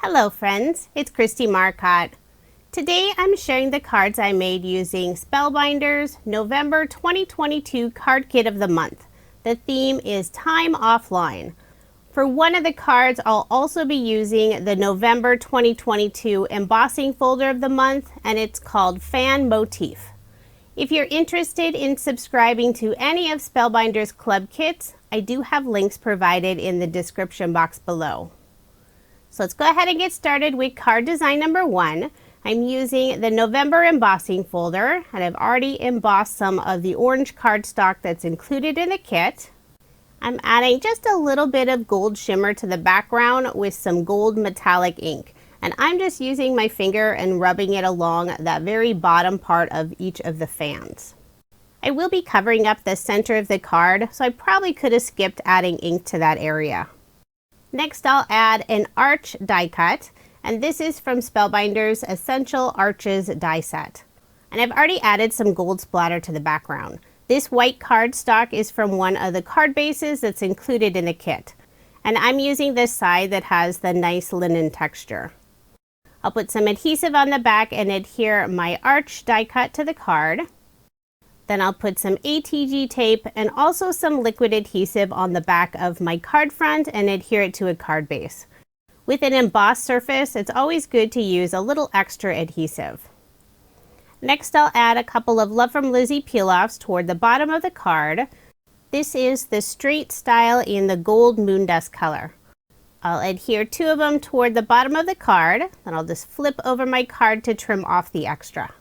Hello friends, it's Kristie Marcotte. Today I'm sharing the cards I made using Spellbinders November 2022 Card Kit of the Month. The theme is Time Offline. For one of the cards, I'll also be using the November 2022 embossing folder of the month, and it's called Fan Motif. If you're interested in subscribing to any of Spellbinders Club kits, I do have links provided in the description box below. So let's go ahead and get started with card design number 1. I'm using the November embossing folder, and I've already embossed some of the orange cardstock that's included in the kit. I'm adding just a little bit of gold shimmer to the background with some gold metallic ink. And I'm just using my finger and rubbing it along that very bottom part of each of the fans. I will be covering up the center of the card, so I probably could have skipped adding ink to that area. Next, I'll add an arch die cut, and this is from Spellbinders Essential Arches die set. And I've already added some gold splatter to the background. This white cardstock is from one of the card bases that's included in the kit. And I'm using this side that has the nice linen texture. I'll put some adhesive on the back and adhere my arch die cut to the card. Then I'll put some ATG tape and also some liquid adhesive on the back of my card front and adhere it to a card base. With an embossed surface, it's always good to use a little extra adhesive. Next, I'll add a couple of Love from Lizzie peel-offs toward the bottom of the card. This is the straight style in the gold moon dust color. I'll adhere 2 of them toward the bottom of the card, then I'll just flip over my card to trim off the extra.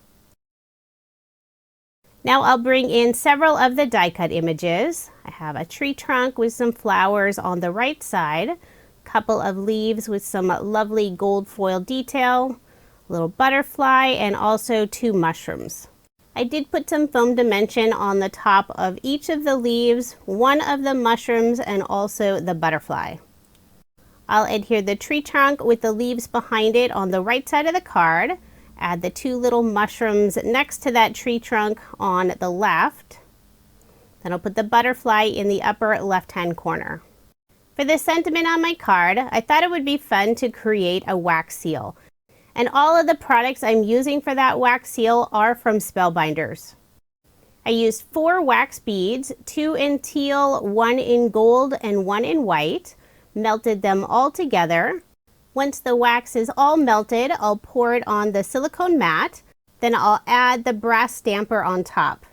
Now I'll bring in several of the die cut images. I have a tree trunk with some flowers on the right side, a couple of leaves with some lovely gold foil detail, a little butterfly, and also 2 mushrooms. I did put some foam dimension on the top of each of the leaves, one of the mushrooms, and also the butterfly. I'll adhere the tree trunk with the leaves behind it on the right side of the card. Add the 2 little mushrooms next to that tree trunk on the left. Then I'll put the butterfly in the upper left-hand corner. For the sentiment on my card, I thought it would be fun to create a wax seal. And all of the products I'm using for that wax seal are from Spellbinders. I used 4 wax beads, 2 in teal, 1 in gold, and 1 in white. Melted them all together. Once the wax is all melted, I'll pour it on the silicone mat. Then I'll add the brass stamper on top.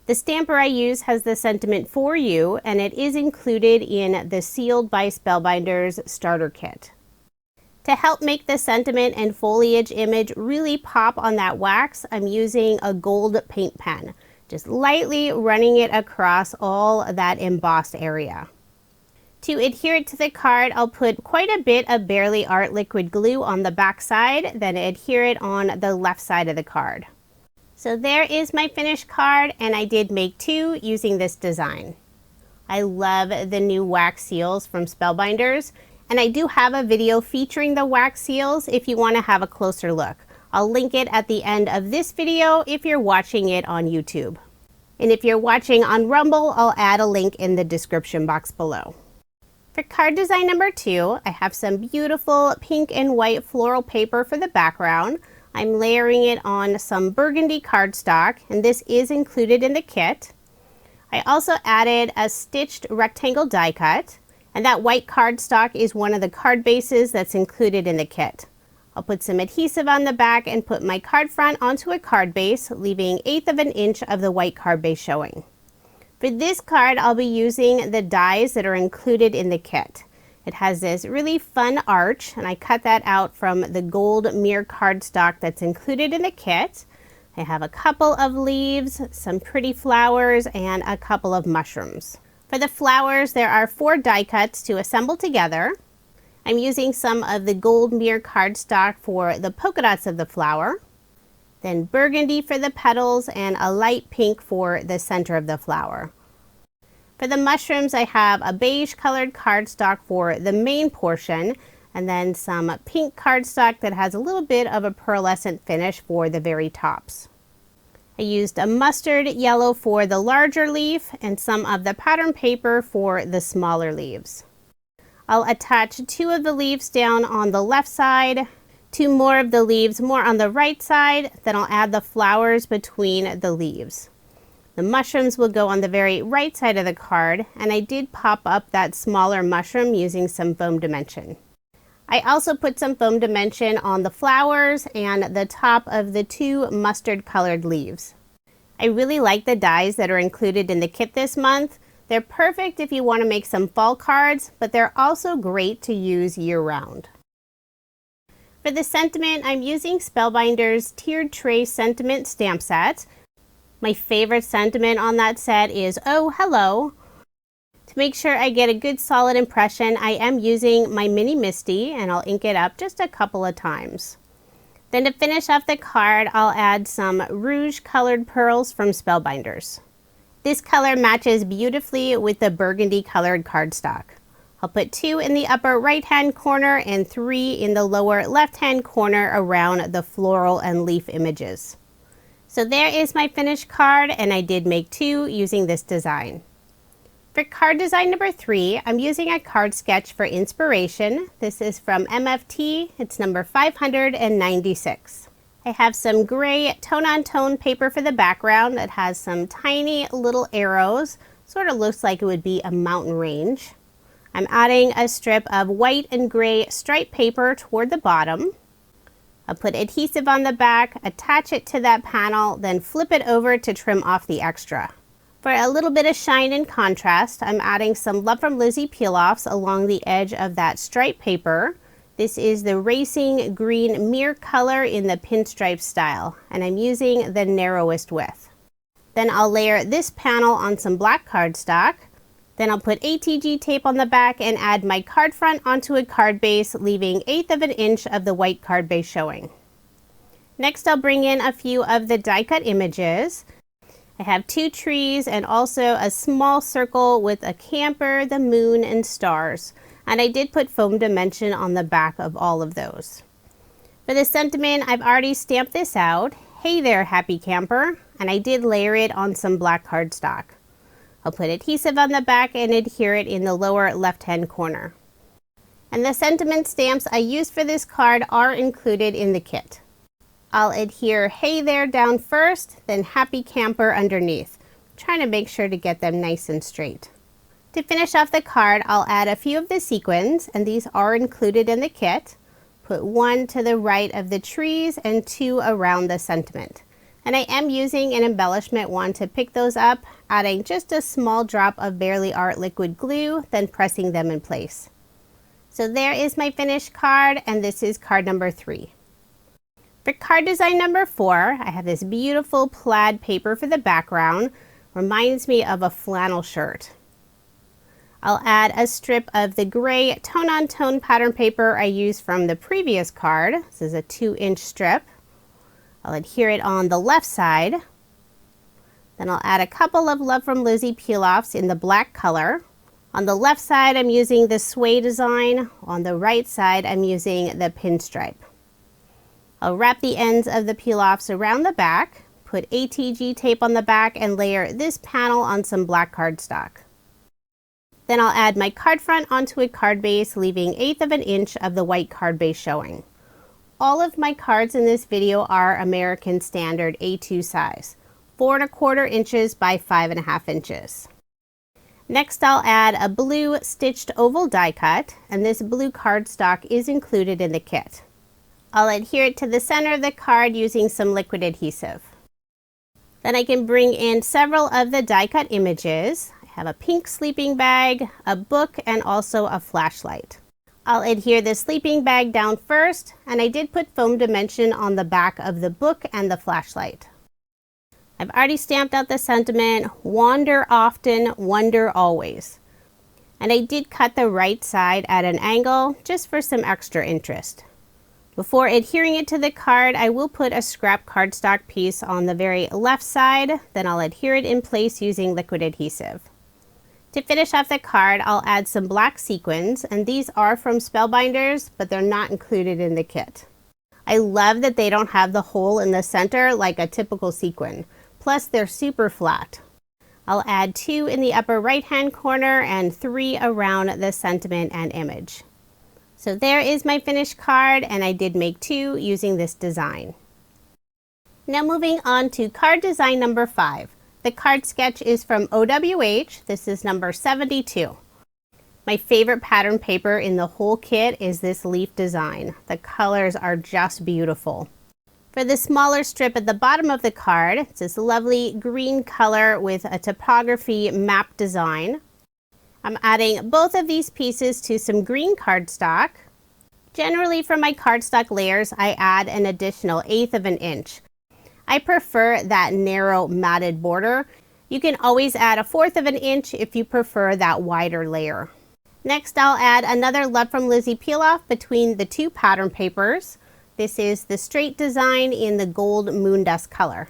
The stamper I use has the sentiment "For You," and it is included in the Sealed by Spellbinders starter kit. To help make the sentiment and foliage image really pop on that wax, I'm using a gold paint pen, just lightly running it across all that embossed area. To adhere it to the card, I'll put quite a bit of Barely Art liquid glue on the back side, then adhere it on the left side of the card. So there is my finished card, and I did make 2 using this design. I love the new wax seals from Spellbinders, and I do have a video featuring the wax seals if you want to have a closer look. I'll link it at the end of this video if you're watching it on YouTube. And if you're watching on Rumble, I'll add a link in the description box below. For card design number 2, I have some beautiful pink and white floral paper for the background. I'm layering it on some burgundy cardstock, and this is included in the kit. I also added a stitched rectangle die cut, and that white cardstock is one of the card bases that's included in the kit. I'll put some adhesive on the back and put my card front onto a card base, leaving 1/8 of an inch of the white card base showing. For this card, I'll be using the dies that are included in the kit. It has this really fun arch, and I cut that out from the gold mirror cardstock that's included in the kit. I have a couple of leaves, some pretty flowers, and a couple of mushrooms. For the flowers, there are 4 die cuts to assemble together. I'm using some of the gold mirror cardstock for the polka dots of the flower. Then burgundy for the petals, and a light pink for the center of the flower. For the mushrooms, I have a beige colored cardstock for the main portion, and then some pink cardstock that has a little bit of a pearlescent finish for the very tops. I used a mustard yellow for the larger leaf and some of the pattern paper for the smaller leaves. I'll attach 2 of the leaves down on the left side, 2 more of the leaves more on the right side, then I'll add the flowers between the leaves. The mushrooms will go on the very right side of the card, and I did pop up that smaller mushroom using some foam dimension. I also put some foam dimension on the flowers and the top of the 2 mustard colored leaves. I really like the dies that are included in the kit this month. They're perfect if you want to make some fall cards, but they're also great to use year-round. For the sentiment, I'm using Spellbinders Tiered Tray Sentiment Stamp Set. My favorite sentiment on that set is "Oh, hello." To make sure I get a good solid impression, I am using my mini Misti, and I'll ink it up just a couple of times. Then to finish off the card, I'll add some Rouge colored pearls from Spellbinders. This color matches beautifully with the burgundy colored cardstock. I'll put 2 in the upper right hand corner and 3 in the lower left hand corner around the floral and leaf images. So there is my finished card, and I did make 2 using this design. For card design number 3, I'm using a card sketch for inspiration. This is from MFT. It's number 596. I have some gray tone-on-tone paper for the background that has some tiny little arrows. Sort of looks like it would be a mountain range. I'm adding a strip of white and gray striped paper toward the bottom. I'll put adhesive on the back, attach it to that panel, then flip it over to trim off the extra. For a little bit of shine and contrast, I'm adding some Love from Lizzie peel-offs along the edge of that striped paper. This is the Racing Green Mirror color in the pinstripe style, and I'm using the narrowest width. Then I'll layer this panel on some black cardstock. Then I'll put ATG tape on the back and add my card front onto a card base, leaving 1/8 of an inch of the white card base showing. Next, I'll bring in a few of the die cut images. I have 2 trees and also a small circle with a camper, the moon, and stars. And I did put foam dimension on the back of all of those. For the sentiment, I've already stamped this out. "Hey there, happy camper." And I did layer it on some black cardstock. I'll put adhesive on the back and adhere it in the lower left-hand corner. And the sentiment stamps I used for this card are included in the kit. I'll adhere "Hey there" down first, then "Happy Camper" underneath. I'm trying to make sure to get them nice and straight. To finish off the card, I'll add a few of the sequins, and these are included in the kit. Put 1 to the right of the trees and 2 around the sentiment. And I am using an embellishment wand to pick those up, adding just a small drop of Barely Art liquid glue, then pressing them in place. So there is my finished card, and this is card number 3. For card design number 4, I have this beautiful plaid paper for the background. Reminds me of a flannel shirt. I'll add a strip of the gray tone-on-tone pattern paper I used from the previous card. This is a 2-inch strip. I'll adhere it on the left side. Then I'll add a couple of Love from Lizzie peel-offs in the black color. On the left side, I'm using the sway design. On the right side, I'm using the pinstripe. I'll wrap the ends of the peel-offs around the back, put ATG tape on the back, and layer this panel on some black cardstock. Then I'll add my card front onto a card base, leaving 1/8 of an inch of the white card base showing. All of my cards in this video are American Standard A2 size, 4 1/4 inches by 5 1/2 inches. Next, I'll add a blue stitched oval die cut, and this blue cardstock is included in the kit. I'll adhere it to the center of the card using some liquid adhesive. Then I can bring in several of the die cut images. I have a pink sleeping bag, a book, and also a flashlight. I'll adhere the sleeping bag down first, and I did put foam dimension on the back of the book and the flashlight. I've already stamped out the sentiment, "Wander often, wonder always." And I did cut the right side at an angle just for some extra interest. Before adhering it to the card, I will put a scrap cardstock piece on the very left side, then I'll adhere it in place using liquid adhesive. To finish off the card, I'll add some black sequins, and these are from Spellbinders, but they're not included in the kit. I love that they don't have the hole in the center like a typical sequin, plus they're super flat. I'll add 2 in the upper right hand corner and 3 around the sentiment and image. So there is my finished card, and I did make 2 using this design. Now moving on to card design number 5. The card sketch is from OWH. This is number 72. My favorite pattern paper in the whole kit is this leaf design. The colors are just beautiful. For the smaller strip at the bottom of the card, it's this lovely green color with a topography map design. I'm adding both of these pieces to some green cardstock. Generally for my cardstock layers, I add an additional 1/8 of an inch. I prefer that narrow matted border. You can always add 1/4 of an inch if you prefer that wider layer. Next, I'll add another Love from Lizzie peel off between the 2 pattern papers. This is the straight design in the gold moon dust color.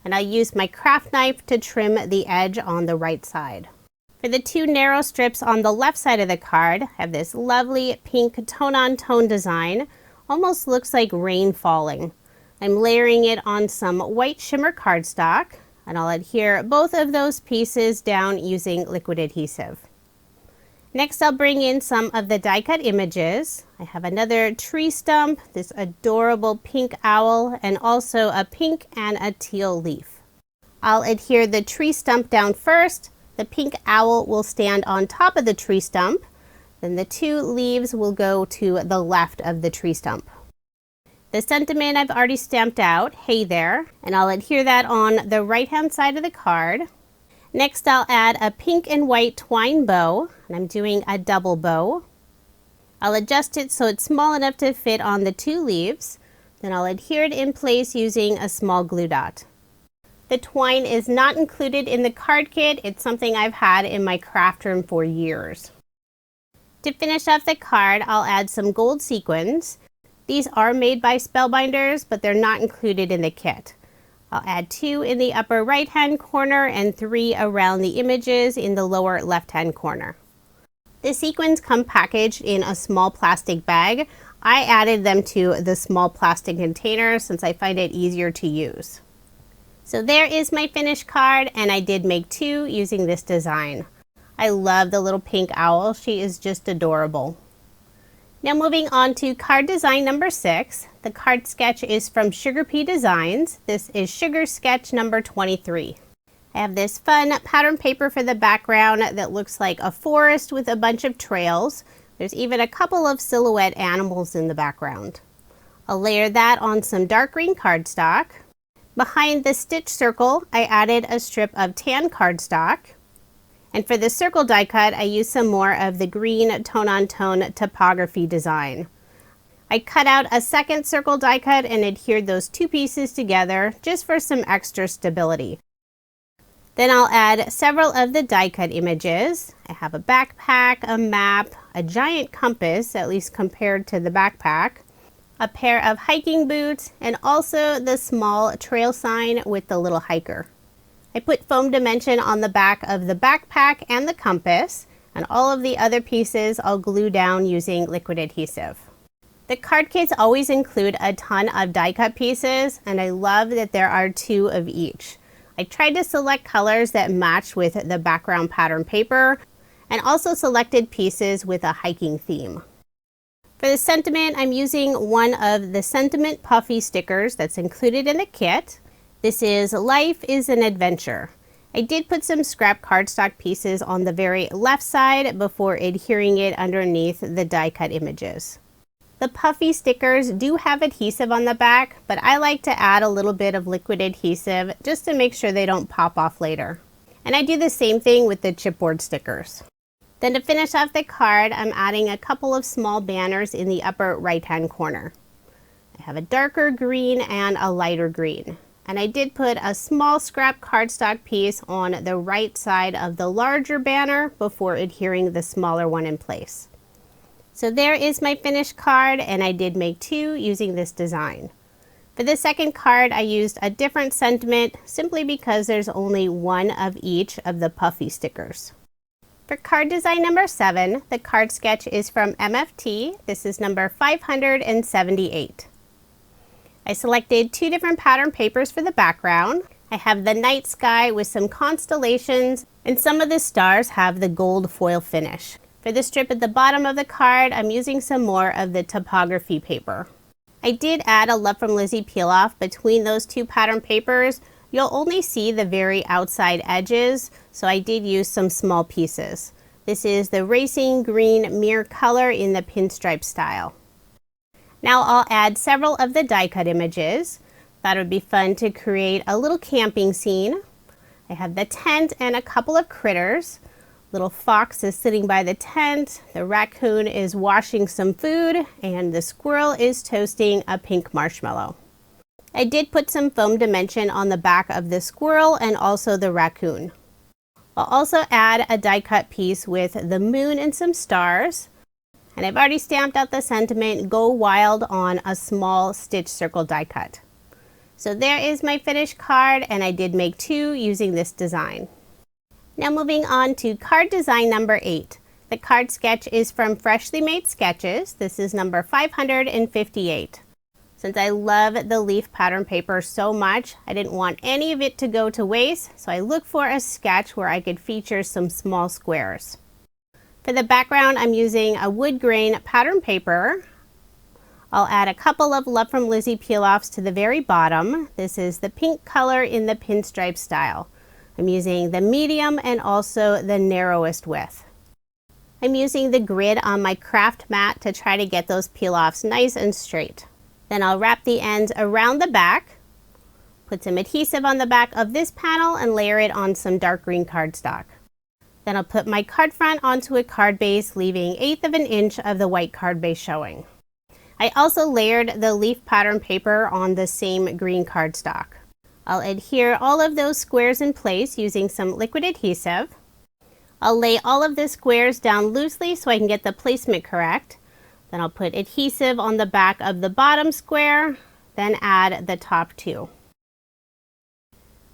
And I used my craft knife to trim the edge on the right side. For the 2 narrow strips on the left side of the card, I have this lovely pink tone-on-tone design. Almost looks like rain falling. I'm layering it on some white shimmer cardstock, and I'll adhere both of those pieces down using liquid adhesive. Next, I'll bring in some of the die cut images. I have another tree stump, this adorable pink owl, and also a pink and a teal leaf. I'll adhere the tree stump down first. The pink owl will stand on top of the tree stump. Then the 2 leaves will go to the left of the tree stump. The sentiment I've already stamped out, hey there, and I'll adhere that on the right hand side of the card. Next, I'll add a pink and white twine bow, and I'm doing a double bow. I'll adjust it so it's small enough to fit on the 2 leaves. Then I'll adhere it in place using a small glue dot. The twine is not included in the card kit. It's something I've had in my craft room for years. To finish off the card, I'll add some gold sequins. These are made by Spellbinders, but they're not included in the kit. I'll add 2 in the upper right hand corner and 3 around the images in the lower left hand corner. The sequins come packaged in a small plastic bag. I added them to the small plastic container since I find it easier to use. So there is my finished card, and I did make 2 using this design. I love the little pink owl. She is just adorable. Now moving on to card design number 6. The card sketch is from Sugar Pea Designs. This is Sugar Sketch number 23. I have this fun pattern paper for the background that looks like a forest with a bunch of trails. There's even a couple of silhouette animals in the background. I'll layer that on some dark green cardstock. Behind the stitch circle, I added a strip of tan cardstock. And for the circle die cut, I used some more of the green tone-on-tone topography design. I cut out a second circle die cut and adhered those 2 pieces together just for some extra stability. Then I'll add several of the die cut images. I have a backpack, a map, a giant compass, at least compared to the backpack, a pair of hiking boots, and also the small trail sign with the little hiker. I put foam dimension on the back of the backpack and the compass, and all of the other pieces I'll glue down using liquid adhesive. The card kits always include a ton of die cut pieces, and I love that there are 2 of each. I tried to select colors that match with the background pattern paper, and also selected pieces with a hiking theme. For the sentiment, I'm using one of the sentiment puffy stickers that's included in the kit. This is Life is an Adventure. I did put some scrap cardstock pieces on the very left side before adhering it underneath the die cut images. The puffy stickers do have adhesive on the back, but I like to add a little bit of liquid adhesive just to make sure they don't pop off later. And I do the same thing with the chipboard stickers. Then to finish off the card, I'm adding a couple of small banners in the upper right hand corner. I have a darker green and a lighter green. And I did put a small scrap cardstock piece on the right side of the larger banner before adhering the smaller one in place. So there is my finished card, and I did make 2 using this design. For the second card, I used a different sentiment simply because there's only 1 of each of the puffy stickers. For card design number 7, the card sketch is from MFT. This is number 578. I selected 2 different pattern papers for the background. I have the night sky with some constellations, and some of the stars have the gold foil finish. For the strip at the bottom of the card, I'm using some more of the topography paper. I did add a Love from Lizzie peel off between those two pattern papers. You'll only see the very outside edges, so I did use some small pieces. This is the Racing Green Mirror color in the pinstripe style. Now I'll add several of the die cut images. Thought it would be fun to create a little camping scene. I have the tent and a couple of critters. Little fox is sitting by the tent, the raccoon is washing some food, and the squirrel is toasting a pink marshmallow. I did put some foam dimension on the back of the squirrel and also the raccoon. I'll also add a die cut piece with the moon and some stars. And I've already stamped out the sentiment, "Go Wild," on a small stitch circle die cut. So there is my finished card, and I did make 2 using this design. Now moving on to card design number 8. The card sketch is from Freshly Made Sketches. This is number 558. Since I love the leaf pattern paper so much, I didn't want any of it to go to waste, so I looked for a sketch where I could feature some small squares. For the background, I'm using a wood grain pattern paper. I'll add a couple of Love from Lizzie peel-offs to the very bottom. This is the pink color in the pinstripe style. I'm using the medium and also the narrowest width. I'm using the grid on my craft mat to try to get those peel-offs nice and straight. Then I'll wrap the ends around the back, put some adhesive on the back of this panel, and layer it on some dark green cardstock. Then I'll put my card front onto a card base, leaving 1/8 of an inch of the white card base showing. I also layered the leaf pattern paper on the same green cardstock. I'll adhere all of those squares in place using some liquid adhesive. I'll lay all of the squares down loosely so I can get the placement correct. Then I'll put adhesive on the back of the bottom square, then add the top 2.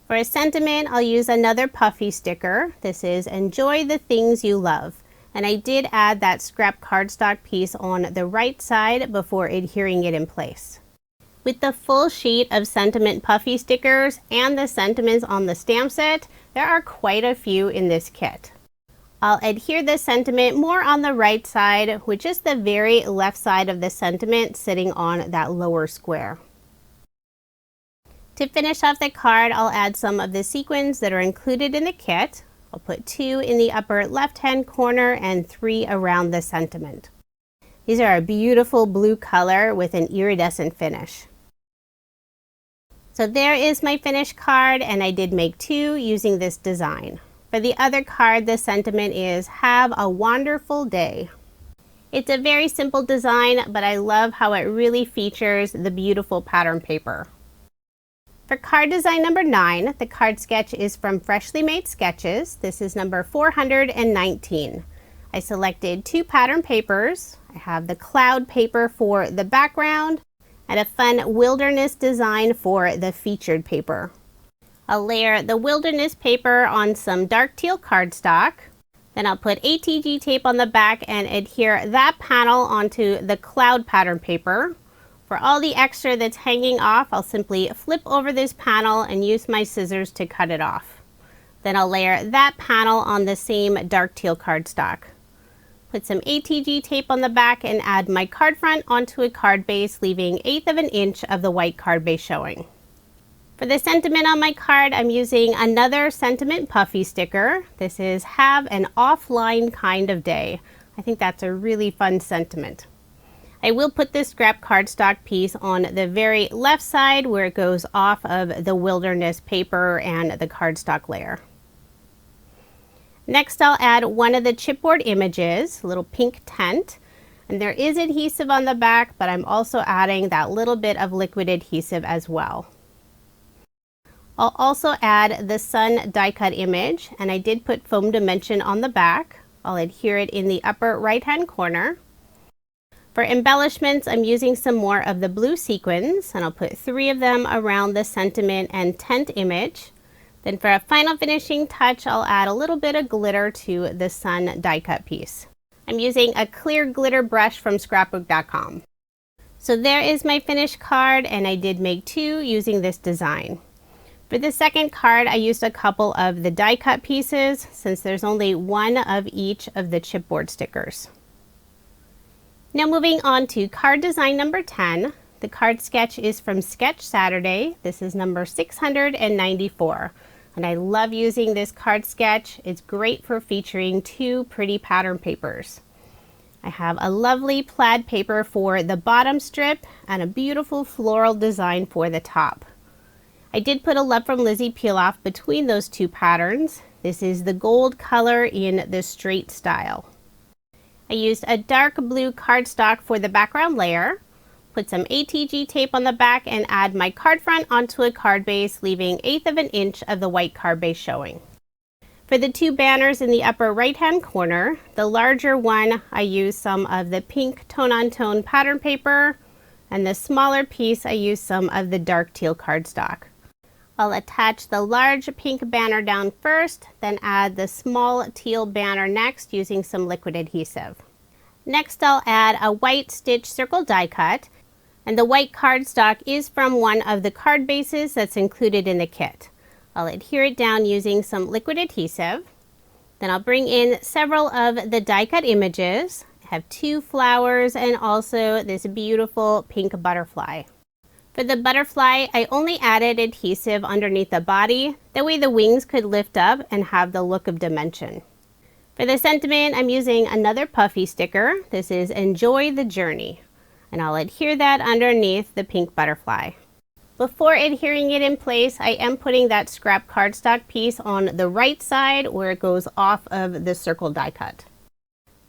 For a sentiment, I'll use another puffy sticker. This is "Enjoy the Things You Love." And I did add that scrap cardstock piece on the right side before adhering it in place. With the full sheet of sentiment puffy stickers and the sentiments on the stamp set, there are quite a few in this kit. I'll adhere the sentiment more on the right side, with just the very left side of the sentiment sitting on that lower square. To finish off the card, I'll add some of the sequins that are included in the kit. I'll put 2 in the upper left-hand corner and 3 around the sentiment. These are a beautiful blue color with an iridescent finish. So there is my finished card, and I did make 2 using this design. For the other card, the sentiment is "Have a wonderful day." It's a very simple design, but I love how it really features the beautiful pattern paper. For card design number 9, the card sketch is from Freshly Made Sketches. This is number 419. I selected 2 pattern papers. I have the cloud paper for the background and a fun wilderness design for the featured paper. I'll layer the wilderness paper on some dark teal cardstock. Then I'll put ATG tape on the back and adhere that panel onto the cloud pattern paper. For all the extra that's hanging off, I'll simply flip over this panel and use my scissors to cut it off. Then I'll layer that panel on the same dark teal cardstock. Put some ATG tape on the back and add my card front onto a card base, leaving 1/8 of an inch of the white card base showing. For the sentiment on my card, I'm using another sentiment puffy sticker. This is "Have an Offline Kind of Day." I think that's a really fun sentiment. I will put this scrap cardstock piece on the very left side where it goes off of the wilderness paper and the cardstock layer. Next, I'll add one of the chipboard images, a little pink tent. And there is adhesive on the back, but I'm also adding that little bit of liquid adhesive as well. I'll also add the sun die cut image, and I did put foam dimension on the back. I'll adhere it in the upper right hand corner. For embellishments, I'm using some more of the blue sequins, and I'll put 3 of them around the sentiment and tent image. Then for a final finishing touch, I'll add a little bit of glitter to the sun die cut piece. I'm using a clear glitter brush from scrapbook.com. So there is my finished card, and I did make 2 using this design. For the second card, I used a couple of the die cut pieces since there's only one of each of the chipboard stickers. Now moving on to card design number 10. The card sketch is from Sketch Saturday. This is number 694. And I love using this card sketch. It's great for featuring two pretty pattern papers. I have a lovely plaid paper for the bottom strip and a beautiful floral design for the top. I did put a Love from Lizzie peel off between those two patterns. This is the gold color in the straight style. I used a dark blue cardstock for the background layer, put some ATG tape on the back and add my card front onto a card base, leaving 1/8 of an inch of the white card base showing. For the two banners in the upper right hand corner, the larger one, I used some of the pink tone-on-tone pattern paper, and the smaller piece I used some of the dark teal cardstock. I'll attach the large pink banner down first, then add the small teal banner next using some liquid adhesive. Next I'll add a white stitch circle die cut, and the white cardstock is from one of the card bases that's included in the kit. I'll adhere it down using some liquid adhesive. Then I'll bring in several of the die cut images. I have two flowers and also this beautiful pink butterfly. For the butterfly, I only added adhesive underneath the body. That way the wings could lift up and have the look of dimension. For the sentiment, I'm using another puffy sticker. This is Enjoy the Journey. And I'll adhere that underneath the pink butterfly. Before adhering it in place, I am putting that scrap cardstock piece on the right side where it goes off of the circle die cut.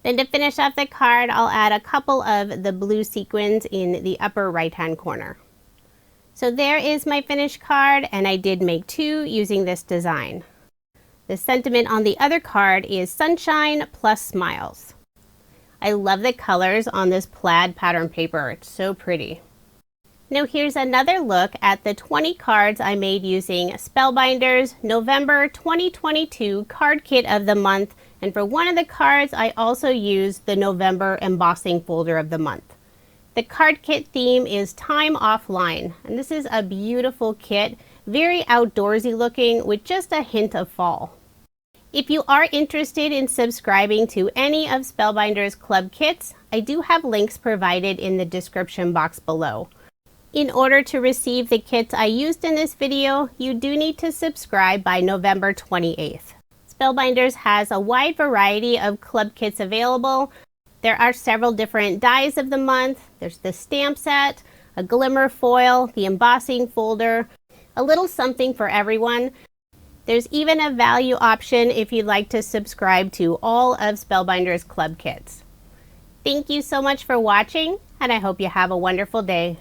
Then to finish off the card, I'll add a couple of the blue sequins in the upper right hand corner. So there is my finished card, and I did make two using this design. The sentiment on the other card is Sunshine plus Smiles. I love the colors on this plaid pattern paper. It's so pretty. Now here's another look at the 20 cards I made using Spellbinders November 2022 card kit of the month, and for one of the cards I also used the November embossing folder of the month. The card kit theme is Time Offline, and this is a beautiful kit, very outdoorsy looking with just a hint of fall. If you are interested in subscribing to any of Spellbinders club kits, I do have links provided in the description box below. In order to receive the kits I used in this video, you do need to subscribe by November 28th. Spellbinders has a wide variety of club kits available. There are several different dies of the month. There's the stamp set, a glimmer foil, the embossing folder, a little something for everyone. There's even a value option if you'd like to subscribe to all of Spellbinders club kits. Thank you so much for watching, and I hope you have a wonderful day.